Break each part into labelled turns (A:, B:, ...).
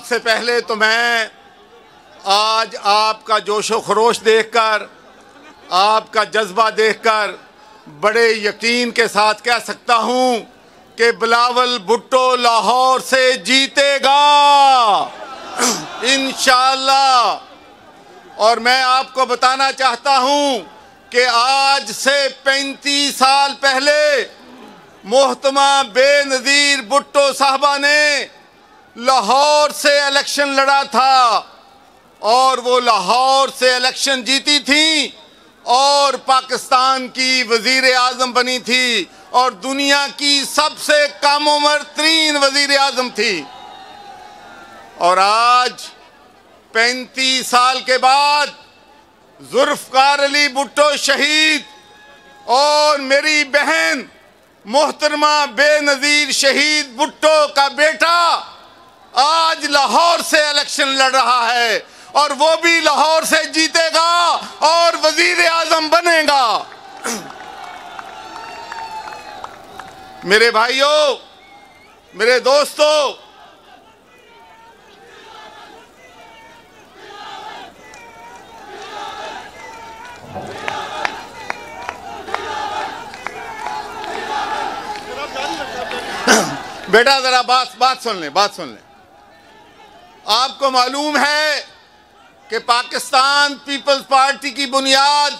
A: سے پہلے تو میں آج آپ کا جوش و خروش دیکھ کر، آپ کا جذبہ دیکھ کر بڑے یقین کے ساتھ کہہ سکتا ہوں کہ بلاول بھٹو لاہور سے جیتے گا انشاءاللہ۔ اور میں آپ کو بتانا چاہتا ہوں کہ آج سے 35 سال پہلے محترمہ بے نظیر بھٹو صاحبہ نے لاہور سے الیکشن لڑا تھا اور وہ لاہور سے الیکشن جیتی تھی اور پاکستان کی وزیر اعظم بنی تھی اور دنیا کی سب سے کم عمر ترین وزیر اعظم تھی۔ اور آج 35 سال کے بعد ذوالفقار علی بھٹو شہید اور میری بہن محترمہ بے نظیر شہید بھٹو کا بیٹا آج لاہور سے الیکشن لڑ رہا ہے اور وہ بھی لاہور سے جیتے گا اور وزیر اعظم بنے گا۔ میرے بھائیوں، میرے دوستو، بیٹا ذرا بات سن لیں۔ آپ کو معلوم ہے کہ پاکستان پیپلز پارٹی کی بنیاد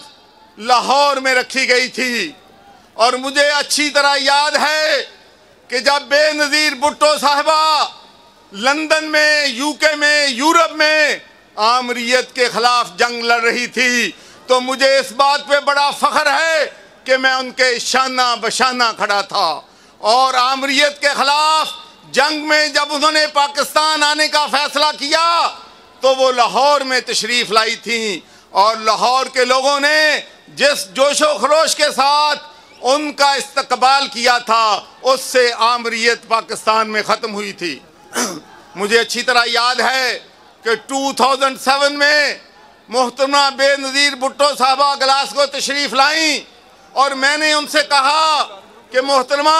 A: لاہور میں رکھی گئی تھی اور مجھے اچھی طرح یاد ہے کہ جب بے نظیر بھٹو صاحبہ لندن میں، UK میں، یورپ میں آمریت کے خلاف جنگ لڑ رہی تھی تو مجھے اس بات پہ بڑا فخر ہے کہ میں ان کے شانہ بشانہ کھڑا تھا۔ اور آمریت کے خلاف جنگ میں جب انہوں نے پاکستان آنے کا فیصلہ کیا تو وہ لاہور میں تشریف لائی تھیں اور لاہور کے لوگوں نے جس جوش و خروش کے ساتھ ان کا استقبال کیا تھا اس سے آمریت پاکستان میں ختم ہوئی تھی۔ مجھے اچھی طرح یاد ہے کہ 2007 میں محترمہ بے نظیر بھٹو صاحبہ گلاسگو تشریف لائیں اور میں نے ان سے کہا کہ محترمہ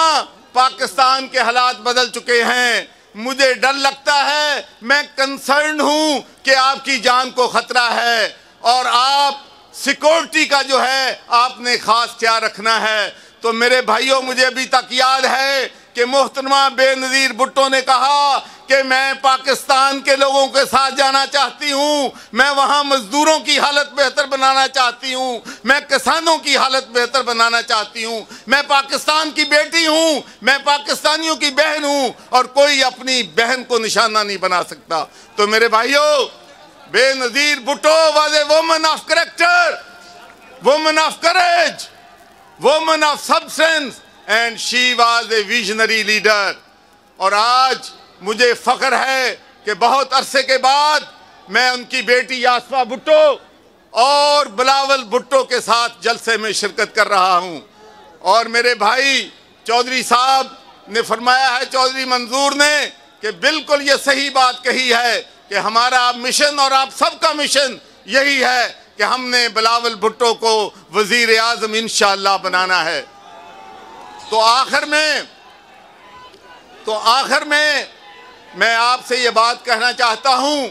A: پاکستان کے حالات بدل چکے ہیں، مجھے ڈر لگتا ہے، میں کنسرن ہوں کہ آپ کی جان کو خطرہ ہے اور آپ سیکورٹی کا جو ہے آپ نے خاص خیال رکھنا ہے۔ تو میرے بھائیوں، مجھے ابھی تک یاد ہے کہ محترمہ بے نظیر بھٹو نے کہا کہ میں پاکستان کے لوگوں کے ساتھ جانا چاہتی ہوں، میں وہاں مزدوروں کی حالت بہتر بنانا چاہتی ہوں، میں کسانوں کی حالت بہتر بنانا چاہتی ہوں، میں پاکستان کی بیٹی ہوں، میں پاکستانیوں کی بہن ہوں اور کوئی اپنی بہن کو نشانہ نہیں بنا سکتا۔ تو میرے بھائیوں، بے نظیر Bhutto was a woman of character, woman of courage, woman of substance, and she was a visionary leader۔ اور آج مجھے فخر ہے کہ بہت عرصے کے بعد میں ان کی بیٹی یاسفا بھٹو اور بلاول بھٹو کے ساتھ جلسے میں شرکت کر رہا ہوں۔ اور میرے بھائی چودھری صاحب نے فرمایا ہے، چودھری منظور نے، کہ بالکل یہ صحیح بات کہی ہے کہ ہمارا مشن اور آپ سب کا مشن یہی ہے کہ ہم نے بلاول بھٹو کو وزیر اعظم انشاءاللہ بنانا ہے۔ تو آخر میں میں آپ سے یہ بات کہنا چاہتا ہوں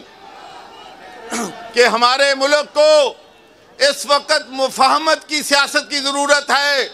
A: کہ ہمارے ملک کو اس وقت مفاہمت کی سیاست کی ضرورت ہے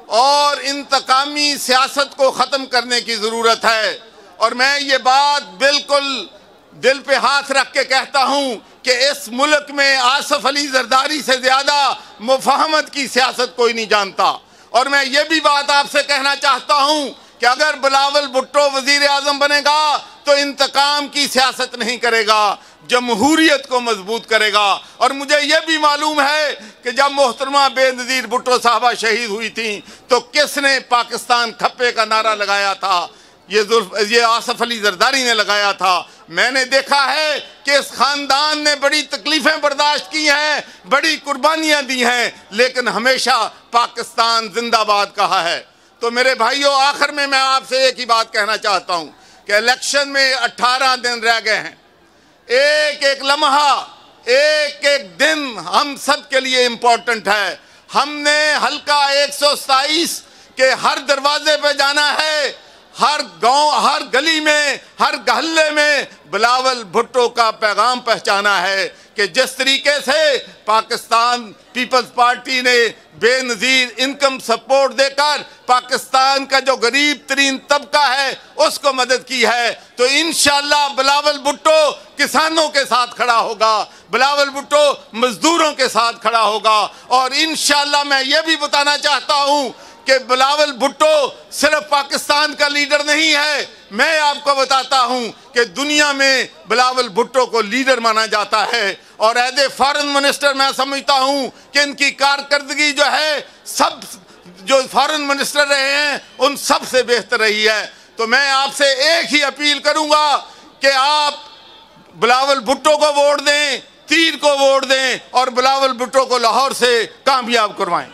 A: اور انتقامی سیاست کو ختم کرنے کی ضرورت ہے۔ اور میں یہ بات بالکل دل پہ ہاتھ رکھ کے کہتا ہوں کہ اس ملک میں آصف علی زرداری سے زیادہ مفاہمت کی سیاست کوئی نہیں جانتا۔ اور میں یہ بھی بات آپ سے کہنا چاہتا ہوں کہ اگر بلاول بھٹو وزیر اعظم بنے گا تو انتقام کی سیاست نہیں کرے گا، جمہوریت کو مضبوط کرے گا۔ اور مجھے یہ بھی معلوم ہے کہ جب محترمہ بے نظیر بھٹو صاحبہ شہید ہوئی تھیں تو کس نے پاکستان کھپے کا نعرہ لگایا تھا؟ یہ آصف علی زرداری نے لگایا تھا۔ میں نے دیکھا ہے کہ اس خاندان نے بڑی تکلیفیں برداشت کی ہیں، بڑی قربانیاں دی ہیں، لیکن ہمیشہ پاکستان زندہ باد کہا ہے۔ تو میرے بھائیوں، آخر میں آپ سے ایک ہی بات کہنا چاہتا ہوں کہ الیکشن میں 18 دن رہ گئے ہیں۔ ایک ایک لمحہ، ایک ایک دن ہم سب کے لیے امپورٹنٹ ہے۔ ہم نے حلقہ 127 کے ہر دروازے پہ جانا ہے، ہر گاؤں، ہر گلی میں، ہر گہلے میں بلاول بھٹو کا پیغام پہنچانا ہے کہ جس طریقے سے پاکستان پیپلز پارٹی نے بے نظیر انکم سپورٹ دے کر پاکستان کا جو غریب ترین طبقہ ہے اس کو مدد کی ہے، تو انشاءاللہ بلاول بھٹو کسانوں کے ساتھ کھڑا ہوگا، بلاول بھٹو مزدوروں کے ساتھ کھڑا ہوگا، اور انشاءاللہ میں یہ بھی بتانا چاہتا ہوں کہ بلاول بھٹو صرف پاکستان کا لیڈر نہیں ہے، میں آپ کو بتاتا ہوں کہ دنیا میں بلاول بھٹو کو لیڈر مانا جاتا ہے، اور ایز اے فارن منسٹر میں سمجھتا ہوں کہ ان کی کارکردگی جو ہے سب جو فارن منسٹر رہے ہیں ان سب سے بہتر رہی ہے۔ تو میں آپ سے ایک ہی اپیل کروں گا کہ آپ بلاول بھٹو کو ووٹ دیں، تیر کو ووٹ دیں، اور بلاول بھٹو کو لاہور سے کامیاب کروائیں۔